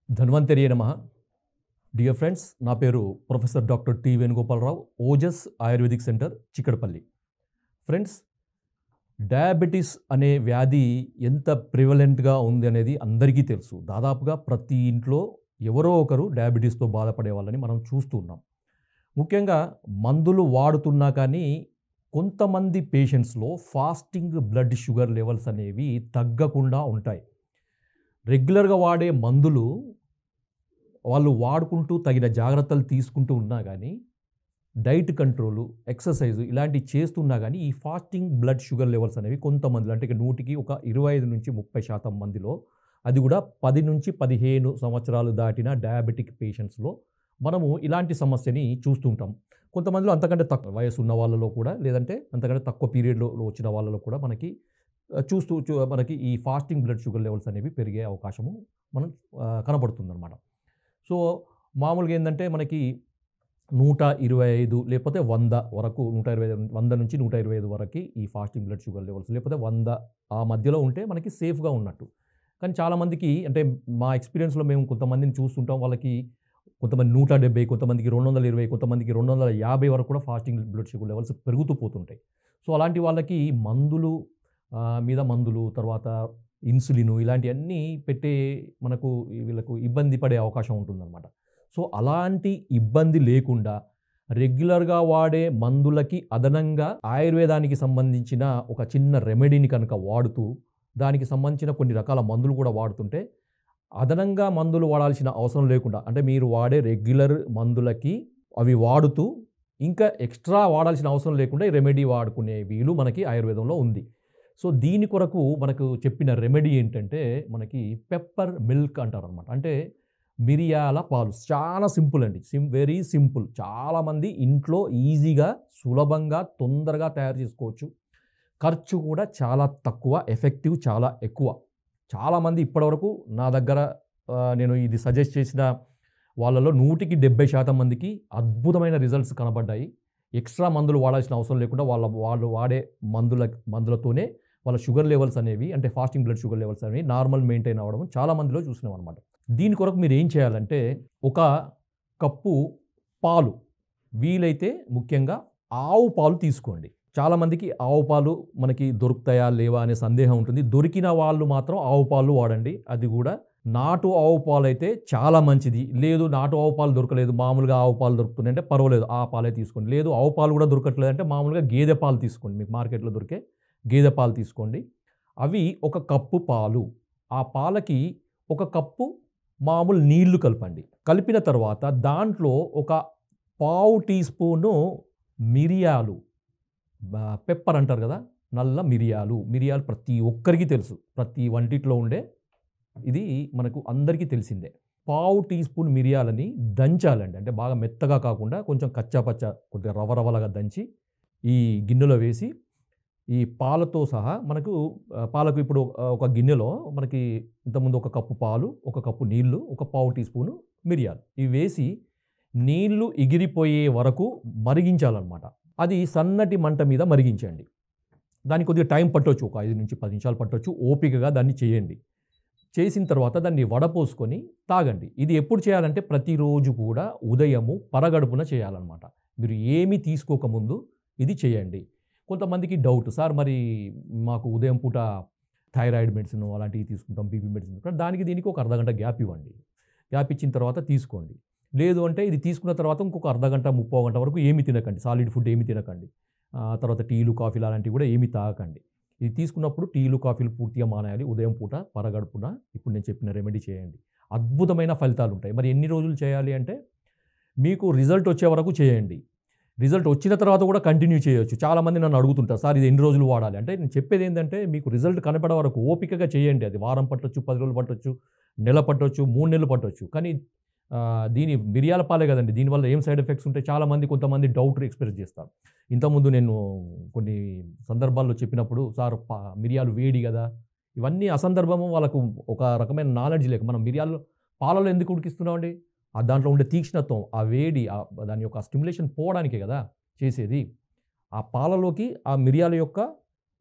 ధన్వంతరియే నమః. Dear friends, నా పేరు professor doctor T Venugopalarao, Ojas Ayurvedic centre, Chikkadpally. Friends, diabetes అనే వ్యాధి ఎంత ప్రివలెంట్గా ఉంది అనేది అందరికీ తెలుసు. దాదాపుగా ప్రతి ఇంట్లో ఎవరో ఒకరు డయాబెటీస్తో బాధపడే వాళ్ళని మనం చూస్తూ ఉన్నాం. ముఖ్యంగా మందులు వాడుతున్నా కానీ కొంతమంది పేషెంట్స్లో ఫాస్టింగ్ బ్లడ్ షుగర్ లెవెల్స్ అనేవి తగ్గకుండా ఉంటాయి. రెగ్యులర్గా వాడే మందులు వాళ్ళు వాడుకుంటూ తగిన జాగ్రత్తలు తీసుకుంటూ ఉన్నా కానీ, డైట్ కంట్రోలు, ఎక్సర్సైజు ఇలాంటివి చేస్తున్నా కానీ ఈ ఫాస్టింగ్ బ్లడ్ షుగర్ లెవెల్స్ అనేవి కొంతమందిలో, అంటే ఇక 100కి ఒక 25-30% మందిలో, అది కూడా 10-15 సంవత్సరాలు దాటిన డయాబెటిక్ పేషెంట్స్లో మనము ఇలాంటి సమస్యని చూస్తుంటాం. కొంతమందిలో అంతకంటే తక్కువ వయసు ఉన్న వాళ్ళలో కూడా, లేదంటే అంతకంటే తక్కువ పీరియడ్లో వచ్చిన వాళ్ళలో కూడా మనకి మనకి ఈ ఫాస్టింగ్ బ్లడ్ షుగర్ లెవెల్స్ అనేవి పెరిగే అవకాశము మనం కనబడుతుందన్నమాట. సో, మామూలుగా ఏందంటే మనకి 125 లేకపోతే 100 వరకు, 100-125 వరకి ఈ ఫాస్టింగ్ బ్లడ్ షుగర్ లెవెల్స్, లేకపోతే 100 ఆ మధ్యలో ఉంటే మనకి సేఫ్‌గా ఉన్నట్టు. కానీ చాలామందికి, అంటే మా ఎక్స్‌పీరియన్స్‌లో మేము కొంతమందిని చూస్తుంటాం. వాళ్ళకి కొంతమంది 170, కొంతమందికి 220, కొంతమందికి 250 వరకు కూడా ఫాస్టింగ్ బ్లడ్ షుగర్ లెవెల్స్ పెరుగుతూ పోతుంటాయి. సో, అలాంటి వాళ్ళకి మందులు మీద మందులు, తర్వాత ఇన్సులిను ఇలాంటియన్నీ పెట్టే మనకు వీళ్ళకు ఇబ్బంది పడే అవకాశం ఉంటుందన్నమాట. సో, అలాంటి ఇబ్బంది లేకుండా రెగ్యులర్‌గా వాడే మందులకి అదనంగా ఆయుర్వేదానికి సంబంధించిన ఒక చిన్న రెమెడీని కనుక వాడుతూ, దానికి సంబంధించిన కొన్ని రకాల మందులు కూడా వాడుతుంటే, అదనంగా మందులు వాడాల్సిన అవసరం లేకుండా, అంటే మీరు వాడే రెగ్యులర్ మందులకి అవి వాడుతూ ఇంకా ఎక్స్‌ట్రా వాడాల్సిన అవసరం లేకుండా ఈ రెమెడీ వాడుకునే వీలు మనకి ఆయుర్వేదంలో ఉంది. సో, దీని కొరకు మనకు చెప్పిన రెమెడీ ఏంటంటే, మనకి పెప్పర్ మిల్క్ అంటారనమాట. అంటే మిరియాల పాలు. చాలా సింపుల్ అండి. Very simple. చాలామంది ఇంట్లో ఈజీగా, సులభంగా, తొందరగా తయారు చేసుకోవచ్చు. ఖర్చు కూడా చాలా తక్కువ, ఎఫెక్టివ్ చాలా ఎక్కువ. చాలామంది ఇప్పటివరకు నా దగ్గర నేను ఇది సజెస్ట్ చేసిన వాళ్ళలో 100% మందికి అద్భుతమైన రిజల్ట్స్ కనబడ్డాయి. ఎక్స్ట్రా మందులు వాడాల్సిన అవసరం లేకుండా వాళ్ళు వాడే మందులతోనే వాళ్ళ షుగర్ లెవెల్స్ అనేవి, అంటే ఫాస్టింగ్ బ్లడ్ షుగర్ లెవెల్స్ అనేవి నార్మల్ మెయింటైన్ అవ్వడం చాలా మందిలో చూసినామన్నమాట. దీని కొరకు మీరు ఏం చేయాలంటే, ఒక కప్పు పాలు, వీలైతే ముఖ్యంగా ఆవు పాలు తీసుకోండి. చాలామందికి ఆవు పాలు మనకి దొరుకుతాయా లేవా అనే సందేహం ఉంటుంది. దొరికిన వాళ్ళు మాత్రం ఆవు పాలు వాడండి. అది కూడా నాటు ఆవు పాలు అయితే చాలా మంచిది. లేదు, నాటు ఆవు పాలు దొరకలేదు, మామూలుగా ఆవు పాలు దొరుకుతున్నాయంటే పర్వాలేదు, ఆ పాలే తీసుకోండి. లేదు, ఆవు పాలు కూడా దొరకట్లేదంటే మామూలుగా గేదె పాలు తీసుకోండి. మీకు మార్కెట్‌లో దొరికే గేదె పాలు తీసుకోండి. అవి ఒక కప్పు పాలు. ఆ పాలకి ఒక కప్పు మామూలు నీళ్లు కలపండి. కలిపిన తర్వాత దాంట్లో ఒక పావు టీ స్పూను మిరియాలు, పెప్పర్ అంటారు కదా, నల్ల మిరియాలు. మిరియాలు ప్రతి ఒక్కరికి తెలుసు. ప్రతి వంటిట్లో ఉండే, ఇది మనకు అందరికీ తెలిసిందే. పావు టీ స్పూన్ మిరియాలని దంచాలండి. అంటే బాగా మెత్తగా కాకుండా కొంచెం కచ్చాపచ్చా, కొద్దిగా రవరవలాగా దంచి ఈ గిన్నెలో వేసి, ఈ పాలతో సహా మనకు పాలకు ఇప్పుడు ఒక గిన్నెలో మనకి ఇంతకుముందు ఒక కప్పు పాలు, ఒక కప్పు నీళ్లు, ఒక పావు టీ స్పూను మిరియాలు, ఇవి వేసి నీళ్లు ఎగిరిపోయే వరకు మరిగించాలన్నమాట. అది సన్నటి మంట మీద మరిగించండి. దానికి కొద్దిగా టైం పట్టొచ్చు, ఒక 5-10 నిమిషాలు పట్టొచ్చు. ఓపికగా దాన్ని చేయండి. చేసిన తర్వాత దాన్ని వడపోసుకొని తాగండి. ఇది ఎప్పుడు చేయాలంటే ప్రతిరోజు కూడా ఉదయము పరగడుపున చేయాలన్నమాట. మీరు ఏమీ తీసుకోకముందు ఇది చేయండి. కొంతమందికి డౌట్, సార్ మరి మాకు ఉదయం పూట థైరాయిడ్ మెడిసిన్ అలాంటివి తీసుకుంటాం, బీపీ మెడిసిన్, దానికి దీనికి ఒక అర్ధగంట గ్యాప్ ఇవ్వండి. గ్యాప్ ఇచ్చిన తర్వాత తీసుకోండి. లేదు అంటే ఇది తీసుకున్న తర్వాత ఇంకొక అర్ధగంట, ముప్పావు గంట వరకు ఏమి తినకండి, సాలిడ్ ఫుడ్ ఏమి తినకండి. తర్వాత టీలు, కాఫీలు అలాంటివి కూడా ఏమి తాగకండి. ఇది తీసుకున్నప్పుడు టీలు, కాఫీలు పూర్తిగా మానేయాలి. ఉదయం పూట పరగడుపున ఇప్పుడు నేను చెప్పిన రెమెడీ చేయండి. అద్భుతమైన ఫలితాలు ఉంటాయి. మరి ఎన్ని రోజులు చేయాలి అంటే, మీకు రిజల్ట్ వచ్చే వరకు చేయండి. రిజల్ట్ వచ్చిన తర్వాత కూడా కంటిన్యూ చేయొచ్చు. చాలామంది నన్ను అడుగుతుంటారు, సార్ ఇది ఎన్ని రోజులు వాడాలి అంటే, నేను చెప్పేది ఏంటంటే, మీకు రిజల్ట్ కనపడే వరకు ఓపికగా చేయండి. అది వారం పట్టొచ్చు, 10 రోజులు పట్టొచ్చు, నెల పట్టొచ్చు, 3 నెలలు పట్టొచ్చు. కానీ దీని మిరియాల పాలే కదండి, దీనివల్ల ఏం సైడ్ ఎఫెక్ట్స్ ఉంటాయి, కొంతమంది డౌట్ ఎక్స్‌ప్రెస్ చేస్తారు. ఇంతకుముందు నేను కొన్ని సందర్భాల్లో చెప్పినప్పుడు, సార్ మిరియాలు వేడి కదా, ఇవన్నీ అసందర్భము. వాళ్ళకు ఒక రకమైన నాలెడ్జ్ లేక, మనం మిరియాలు పాలలో ఎందుకు ఉడికిస్తున్నామండి? దాంట్లో ఉండే తీక్ష్ణత్వం, ఆ వేడి, దాని యొక్క స్టిమ్యులేషన్ పోవడానికే కదా చేసేది. ఆ పాలలోకి ఆ మిరియాల యొక్క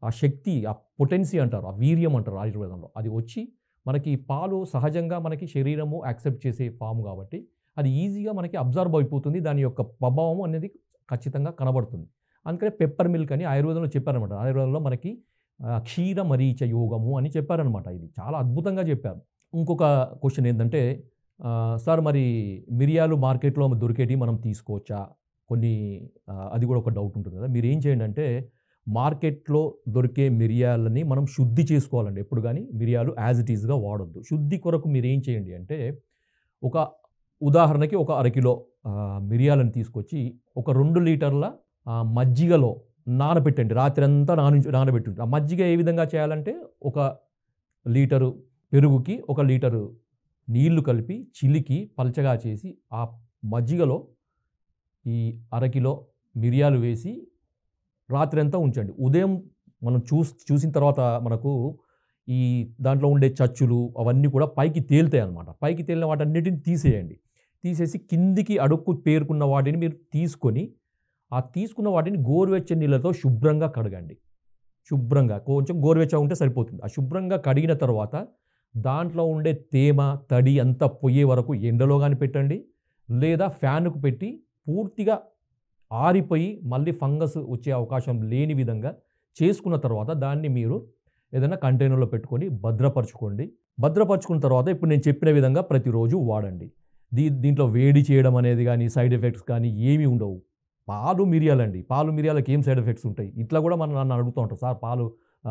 ఆ శక్తి, ఆ పొటెన్సీ అంటారు, ఆ వీర్యం అంటారు ఆయుర్వేదంలో, అది వచ్చి మనకి పాలు సహజంగా మనకి శరీరము యాక్సెప్ట్ చేసే ఫామ్ కాబట్టి అది ఈజీగా మనకి అబ్జర్వ్ అయిపోతుంది. దాని యొక్క ప్రభావం అనేది ఖచ్చితంగా కనబడుతుంది. అందుకనే పెప్పర్ మిల్క్ అని ఆయుర్వేదంలో చెప్పారనమాట. ఆయుర్వేదంలో మనకి క్షీర మరీచ యోగము అని చెప్పారనమాట. ఇది చాలా అద్భుతంగా చెప్పారు. ఇంకొక క్వెషన్ ఏందంటే సార్ మరి మిరియాలు మార్కెట్‌లో దొరికేటివి మనం తీసుకోవచ్చా? కొన్ని అది కూడా ఒక డౌట్ ఉంటుంది కదా! మీరేం చేయండి అంటే మార్కెట్‌లో దొరికే మిరియాలని మనం శుద్ధి చేసుకోవాలండి. ఎప్పుడు గాని మిరియాలు యాజ్ ఇట్ ఈస్‌గా వాడొద్దు. శుద్ధి కొరకు మీరేం చేయండి అంటే ఒక ఉదాహరణకి ఒక అరకిలో మిరియాలను తీసుకొచ్చి ఒక 2 లీటర్ల మజ్జిగలో నానబెట్టండి. రాత్రంతా నానబెట్టుండి. ఆ మజ్జిగ ఏ విధంగా చేయాలంటే ఒక లీటరు పెరుగుకి ఒక లీటరు నీళ్లు కలిపి చిలికి పల్చగా చేసి ఆ మజ్జిగలో ఈ అరకిలో మిరియాలు వేసి రాత్రంతా ఉంచండి. ఉదయం మనం చూసిన తర్వాత మనకు ఈ దాంట్లో ఉండే చచ్చులు అవన్నీ కూడా పైకి తేలుతాయన్నమాట. పైకి తేలిన వాటన్నిటిని తీసేయండి. తీసేసి కిందికి అడుక్కు పేరుకున్న వాటిని మీరు తీసుకొని, ఆ తీసుకున్న వాటిని గోరువెచ్చని నీళ్ళతో శుభ్రంగా కడగండి. శుభ్రంగా కొంచెం గోరువెచ్చగా ఉంటే సరిపోతుంది. ఆ శుభ్రంగా కడిగిన తర్వాత దాంట్లో ఉండే తేమ, తడి అంతా పోయే వరకు ఎండలో గాని పెట్టండి. లేదా ఫ్యాన్‌కు పెట్టి పూర్తిగా ఆరిపోయి మళ్ళీ ఫంగస్ వచ్చే అవకాశం లేని విధంగా చేసుకున్న తర్వాత దాన్ని మీరు ఏదైనా కంటైనర్‌లో పెట్టుకొని భద్రపరచుకోండి. భద్రపరచుకున్న తర్వాత ఇప్పుడు నేను చెప్పిన విధంగా ప్రతిరోజు వాడండి. దీంట్లో వేడి చేయడం అనేది గాని, సైడ్ ఎఫెక్ట్స్ కానీ ఏమీ ఉండవు. పాలు మిరియాలండి. పాలు మిరియాలకి ఏం సైడ్ ఎఫెక్ట్స్ ఉంటాయి? ఇట్లా కూడా నన్ను అడుగుతూ ఉంటారు. సార్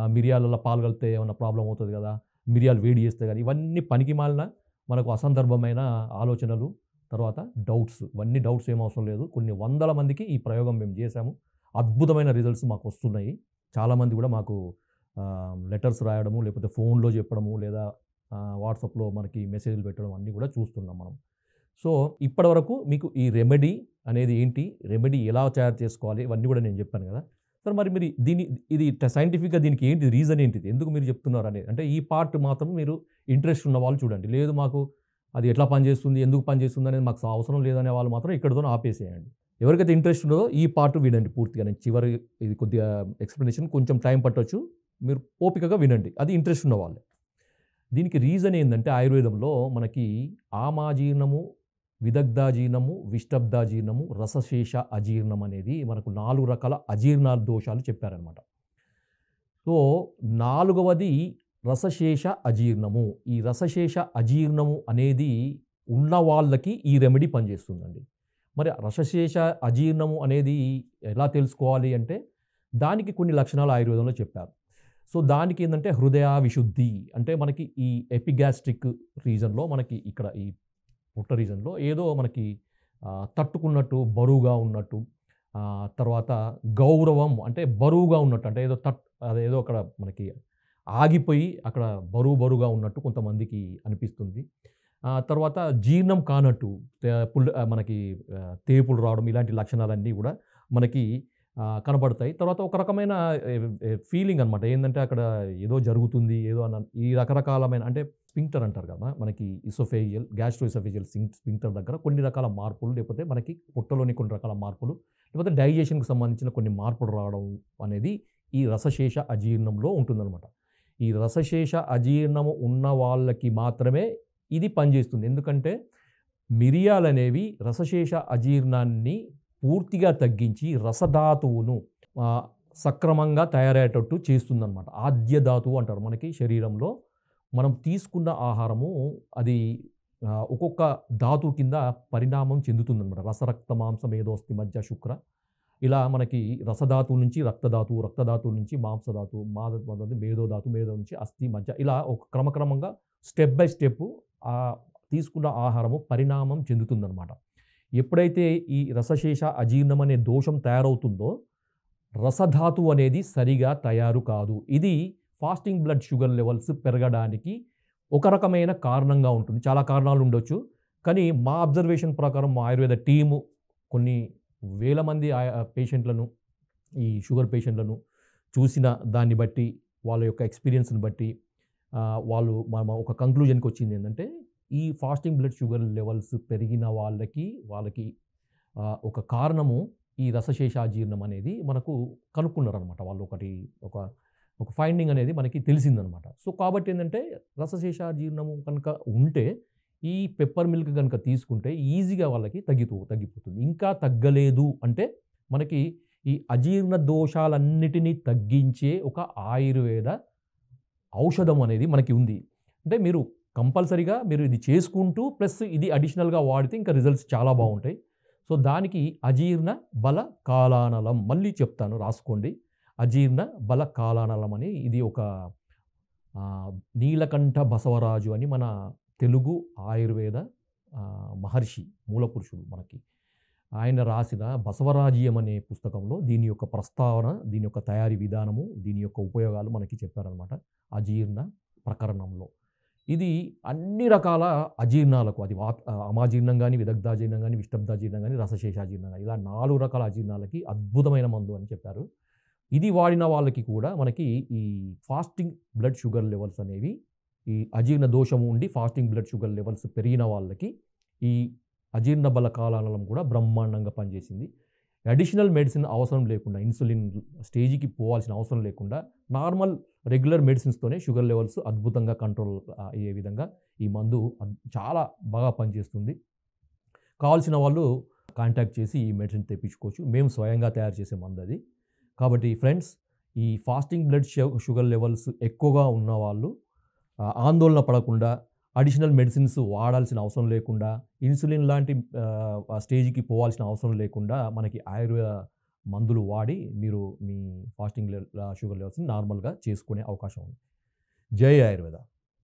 మిరియాలలో పాలు కలిపితే ఏమన్నా ప్రాబ్లమ్ అవుతది కదా! మిరియాలు వేడి చేస్తే గాని ఇవన్నీ పనికిమాలిన మనకు అసందర్భమైన ఆలోచనలు. తర్వాత డౌట్స్. ఇవన్నీ డౌట్స్ ఏం అవసరం లేదు. కొన్ని వందల మందికి ఈ ప్రయోగం మేము చేశాము. అద్భుతమైన రిజల్ట్స్ మాకొస్తున్నాయి. చాలామంది కూడా మాకు లెటర్స్ రాయడము, లేకపోతే ఫోన్‌లో చెప్పడము, లేదా వాట్సాప్‌లో మనకి మెసేజ్‌లు పెట్టడం అన్నీ కూడా చూస్తున్నాం మనం. సో, ఇప్పటివరకు మీకు ఈ రెమెడీ అనేది ఏంటి? రెమెడీ ఎలా తయారు చేసుకోవాలి? ఇవన్నీ కూడా నేను చెప్పాను కదా! సార్ మరి మీరు ఇది సైంటిఫిక్‌గా దీనికి ఏంటి రీజన్ ఏంటిది? ఎందుకు మీరు చెప్తున్నారనేది. అంటే ఈ పార్ట్ మాత్రం మీరు ఇంట్రెస్ట్ ఉన్న వాళ్ళు చూడండి. లేదు మాకు అది ఎట్లా పనిచేస్తుంది? ఎందుకు పనిచేస్తుంది? అనేది మాకు అవసరం లేదనే వాళ్ళు మాత్రం ఇక్కడితోనే ఆపేసేయండి. ఎవరికైతే ఇంట్రెస్ట్ ఉన్నదో ఈ పార్ట్ వినండి పూర్తిగా. నేను చివరి ఇది కొద్దిగా ఎక్స్‌ప్లనేషన్ కొంచెం టైం పట్టొచ్చు. మీరు ఓపికగా వినండి. అది ఇంట్రెస్ట్ ఉన్నవాళ్ళు. దీనికి రీజన్ ఏందంటే ఆయుర్వేదంలో మనకి ఆమాజీర్ణము, విదగ్ధాజీర్ణము, విష్టబ్దాజీర్ణము, రసశేష అజీర్ణం అనేది మనకు 4 రకాల అజీర్ణ దోషాలు చెప్పారనమాట. సో, నాలుగవది రసశేష అజీర్ణము. ఈ రసశేష అజీర్ణము అనేది ఉన్న వాళ్ళకి ఈ రెమెడీ పనిచేస్తుందండి. మరి రసశేష అజీర్ణము అనేది ఎలా తెలుసుకోవాలి అంటే దానికి కొన్ని లక్షణాలు ఆయుర్వేదంలో చెప్పారు. సో, దానికి ఏందంటే హృదయ విశుద్ధి అంటే మనకి ఈ ఎపిగాస్ట్రిక్ రీజన్‌లో మనకి ఇక్కడ ఈ పొట్ట రీజన్‌లో ఏదో మనకి తట్టుకున్నట్టు, బరువుగా ఉన్నట్టు, తర్వాత గౌరవం అంటే బరువుగా ఉన్నట్టు అంటే అదేదో అక్కడ మనకి ఆగిపోయి అక్కడ బరువుగా ఉన్నట్టు కొంతమందికి అనిపిస్తుంది. తర్వాత జీర్ణం కానట్టు మనకి తేపులు రావడం ఇలాంటి లక్షణాలన్నీ గూడా మనకి కనబడతాయి. తర్వాత ఒక రకమైన ఫీలింగ్ అనమాట. ఏందంటే అక్కడ ఏదో జరుగుతుంది. ఏదో ఈ రకరకాలమైన అంటే స్ఫింక్టర్ అంటారు కదా! మనకి ఇసోఫేజియల్, గ్యాస్ట్రో ఇసోఫేజియల్ స్ఫింక్టర్ దగ్గర కొన్ని రకాల మార్పులు లేకపోతే మనకి పొట్టలోని కొన్ని రకాల మార్పులు లేకపోతే డైజెషన్‌కి సంబంధించిన కొన్ని మార్పులు రావడం అనేది ఈ రసశేష అజీర్ణంలో ఉంటుందనమాట. ఈ రసశేష అజీర్ణము ఉన్న వాళ్ళకి మాత్రమే ఇది పనిచేస్తుంది. ఎందుకంటే మిరియాలనేవి రసశేష అజీర్ణాన్ని పూర్తిగా తగ్గించి రసధాతువును సక్రమంగా తయారయ్యేటట్టు చేస్తుందనమాట. ఆద్య ధాతువు అంటారు మనకి శరీరంలో. మనం తీసుకున్న ఆహారము అది ఒక్కొక్క ధాతువు కింద పరిణామం చెందుతుందనమాట. రసరక్త మాంస మేధోస్తి మజ్జ శుక్ర ఇలా మనకి రసధాతువు నుంచి రక్తధాతువు, రక్తధాతువు నుంచి మాంసధాతువు, మేధోధాతువు, మేధో నుంచి అస్థి, మజ్జ ఇలా ఒక క్రమక్రమంగా స్టెప్ బై స్టెప్ తీసుకున్న ఆహారము పరిణామం చెందుతుందనమాట. ఎప్పుడైతే ఈ రసశేష అజీర్ణం అనే దోషం తయారవుతుందో రసధాతువు అనేది సరిగా తయారు కాదు. ఇది ఫాస్టింగ్ బ్లడ్ షుగర్ లెవెల్స్ పెరగడానికి ఒక రకమైన కారణంగా ఉంటుంది. చాలా కారణాలు ఉండొచ్చు. కానీ మా అబ్జర్వేషన్ ప్రకారం మా ఆయుర్వేద టీము కొన్ని వేల మంది పేషెంట్లను ఈ షుగర్ పేషెంట్లను చూసిన దాన్ని బట్టి వాళ్ళ యొక్క ఎక్స్‌పీరియన్స్‌ని బట్టి వాళ్ళు ఒక కంక్లూజన్‌కి వచ్చింది ఏందంటే ఈ ఫాస్టింగ్ బ్లడ్ షుగర్ లెవెల్స్ పెరిగిన వాళ్ళకి ఒక కారణము ఈ రసశేషాజీర్ణం అనేది మనకు కనుక్కున్నారనమాట. వాళ్ళు ఒక ఒక ఫైండింగ్ అనేది మనకి తెలిసిందనమాట. సో, కాబట్టి ఏందంటే రసశేషాజీర్ణము కనుక ఉంటే ఈ పెప్పర్ మిల్క్ గనుక తీసుకుంటే ఈజీగా వాళ్ళకి తగ్గిపోతుంది. ఇంకా తగ్గలేదు అంటే మనకి ఈ అజీర్ణ దోషాలన్నిటినీ తగ్గించే ఒక ఆయుర్వేద ఔషధం అనేది మనకి ఉంది. అంటే మీరు కంపల్సరీగా మీరు ఇది చేసుకుంటూ ప్లస్ ఇది అడిషనల్‌గా వాడితే ఇంకా రిజల్ట్స్ చాలా బావుంటాయి. సో, దానికి అజీర్ణ బల కాలానలం మళ్ళీ చెప్తాను రాసుకోండి. అజీర్ణ బల కాలానలం అని ఇది ఒక నీలకంఠ బసవరాజు అని మన తెలుగు ఆయుర్వేద మహర్షి మూలపురుషుడు మనకి. ఆయన రాసిన బసవరాజీయం అనే పుస్తకంలో దీని యొక్క ప్రస్తావన, దీని యొక్క తయారీ విధానము, దీని యొక్క ఉపయోగాలు మనకి చెప్పారనమాట. అజీర్ణ ప్రకరణంలో. ఇది అన్ని రకాల అజీర్ణాలకు అది అమాజీర్ణం గాని, విదగ్ధాజీర్ణం గాని, విష్టబ్దాజీర్ణం గాని, రసశేషాజీర్ణం గాని ఇలా 4 రకాల అజీర్ణాలకి అద్భుతమైన మందు అని చెప్పారు. ఇది వాడిన వాళ్ళకి కూడా మనకి ఈ ఫాస్టింగ్ బ్లడ్ షుగర్ లెవెల్స్ అనేవి ఈ అజీర్ణ దోషము ఉండి ఫాస్టింగ్ బ్లడ్ షుగర్ లెవెల్స్ పెరిగిన వాళ్ళకి ఈ అజీర్ణ బల కాలానలం కూడా బ్రహ్మాండంగా పనిచేసింది. అడిషనల్ మెడిసిన్ అవసరం లేకుండా ఇన్సులిన్ స్టేజ్‌కి పోవాల్సిన అవసరం లేకుండా నార్మల్ రెగ్యులర్ మెడిసిన్స్‌తోనే షుగర్ లెవెల్స్ అద్భుతంగా కంట్రోల్ అయ్యే విధంగా ఈ మందు చాలా బాగా పనిచేస్తుంది. కావాల్సిన వాళ్ళు కాంటాక్ట్ చేసి ఈ మెడిసిన్ తెప్పించుకోవచ్చు. మేము స్వయంగా తయారు చేసే మందది. కాబట్టి ఫ్రెండ్స్ ఈ ఫాస్టింగ్ బ్లడ్ షుగర్ లెవెల్స్ ఎక్కువగా ఉన్నవాళ్ళు ఆందోళన పడకుండా అడిషనల్ మెడిసిన్స్ వాడాల్సిన అవసరం లేకుండా ఇన్సులిన్ లాంటి స్టేజ్‌కి పోవాల్సిన అవసరం లేకుండా మనకి ఆయుర్వేద మందులు వాడి మీరు మీ ఫాస్టింగ్ షుగర్ లెవెల్స్‌ని నార్మల్‌గా చేసుకునే అవకాశం ఉంది. జై ఆయుర్వేద.